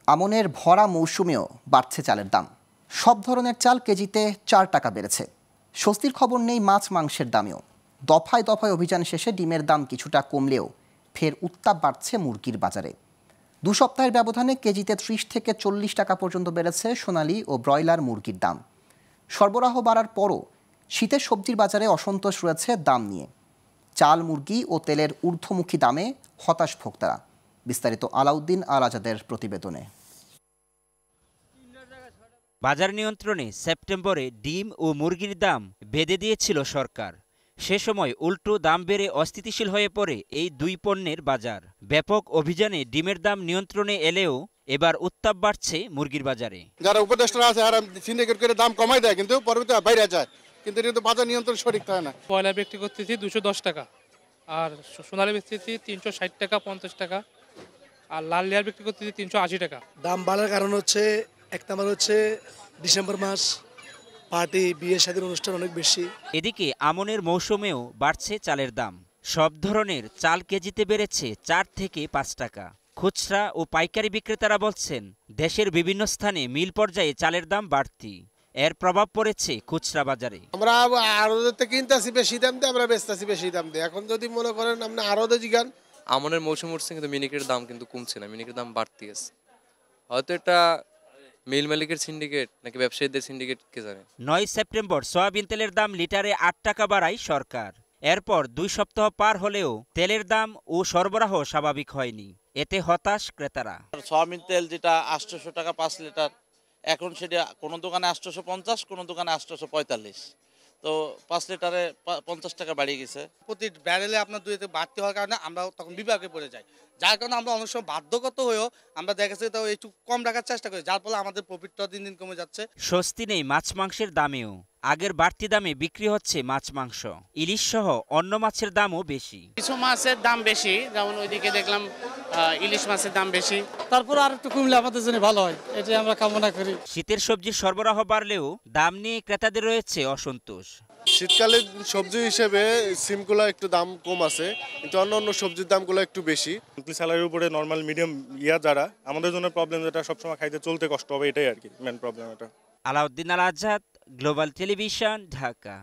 আমনের ভরা মৌসুমেও বাড়ছে চালের দাম। সব ধরনের চাল কেজিতে ৪ টাকা বেড়েছে। স্বস্তির খবর নেই মাছ মাংসের দামেও। দফায় দফায় অভিযান শেষে ডিমের দাম কিছুটা কমলেও ফের উত্তাপ বাড়ছে মুরগির বাজারে। ২ সপ্তাহের ব্যবধানে কেজিতে ৩০ থেকে ৪০ টাকা পর্যন্ত বেড়েছে সোনালী ও ব্রয়লার মুরগির দাম। সরবরাহ বাড়ার পরও শীতের সবজির বাজারে অসন্তোষ রয়েছে দাম নিয়ে। চাল, মুরগি ও তেলের ঊর্ধ্বমুখী দামে হতাশ ভোক্তারা। বিস্তারিত আলাউদ্দিন আল আজাদের প্রতিবেদনে। বাজার নিয়ন্ত্রণে সেপ্টেম্বরে ডিম ও মুরগির দাম বেঁধে দিয়েছিল সরকার। সে সময় উল্টো দাম বেড়ে অস্থিতিশীল হয়ে পড়ে এই দুই পণ্যের বাজার। ব্যাপক অভিযানে ডিমের দাম নিয়ন্ত্রণে এলেও এবার উত্তাপ বাড়ছে মুরগির বাজারে। যারা উপদেষ্টারা আছে আর সিন্ডিকেট করে দাম কমাই দেয়, কিন্তু পরবর্তীতে বাইরে যায়, কিন্তু এটা তো বাজার নিয়ন্ত্রণ সঠিক থাকে না। ব্রয়লার বিক্রি করতেছি 210 টাকা, আর সোনালী বেচতেছি 360 টাকা 50 টাকা, আর লাল লেয়ার বিক্রি করতেছি 380 টাকা। দাম বাড়ার কারণ হচ্ছে এক নম্বর হচ্ছে ডিসেম্বর মাস, পার্টি, বিয়ে শাদীর অনুষ্ঠান অনেক বেশি। এদিকে আমনের মৌসুমেও বাড়ছে চালের দাম। সব ধরনের চাল কেজিতে বেড়েছে ৪ থেকে ৫ টাকা। খুচরা ও পাইকারি বিক্রেতারা বলছেন, দেশের বিভিন্ন স্থানে মিল পর্যায়ে চালের দাম বাড়তি। এর প্রভাব পড়েছে খুচরা বাজারে। আমরা আড়তে কিনতেছি বেশি দাম দিয়ে, আমরা বেচতেছি বেশি দাম দিয়ে। এখন যদি মনে করেন আপনি আড়তে জিগান, আমনের মৌসুম উঠছে কিন্তু মিনিকেটের দাম কিন্তু কমছে না, মিনিকের দাম বাড়তি আছে। হয়তো এটা মিল মালিকের সিন্ডিকেট নাকি ব্যবসায়ীদের সিন্ডিকেট, কে জানে। ৯ সেপ্টেম্বর সয়াবিন তেলের দাম লিটারে ৮ টাকা বাড়ায় সরকার। এরপর ২ সপ্তাহ পার হলেও তেলের দাম ও সরবরাহ স্বাভাবিক হয়নি। এতে হতাশ ক্রেতারা। সয়াবিন তেল যেটা ৮০০ টাকা ৫ লিটার, এখন সেটা কোনো দোকানে ৮৫০, কোনো দোকানে ৮৪৫। তো ৫ লিটারে ৫০ টাকা বাড়িয়ে গেছে। প্রতি ব্যারেলে আপনার দুই বাড়তি হওয়ার কারণে আমরা তখন বিভাগে পড়ে যাই, যার কারণে আমরা অনেক সময় বাধ্যগত হয়েও আমরা দেখেছি তো একটু কম রাখার চেষ্টা করি, যার ফলে আমাদের প্রফিটটা দিন দিন কমে যাচ্ছে। স্বস্তি নেই মাছ মাংসের দামেও। আগের বাড়তি দামে বিক্রি হচ্ছে মাছ মাংস, ইলিশ সহ অন্য মাছের দামও বেশি। কিছু মাছের দাম বেশি, যেমন ওইদিকে দেখলাম ইলিশ মাছের দাম বেশি। তারপর আর একটু কমলে আমাদের জন্য ভালো হয়, এটাই আমরা কামনা করি। শীতের সবজির সরবরাহ বাড়লেও দাম নিয়ে ক্রেতাদের রয়েছে অসন্তোষ। শীতকালে সবজি হিসেবে সিমগুলো একটু দাম কম আছে, কিন্তু অন্য সবজির দামগুলো একটু বেশি। স্যালারির উপরে নর্মাল মিডিয়াম যারা, আমাদের জন্য প্রবলেম যেটা সবসময় খাইতে চলতে কষ্ট হবে, এটাই আর কি মেন প্রবলেম এটা। আলাউদ্দিন আল আজাদ, গ্লোবাল টেলিভিশন, ঢাকা।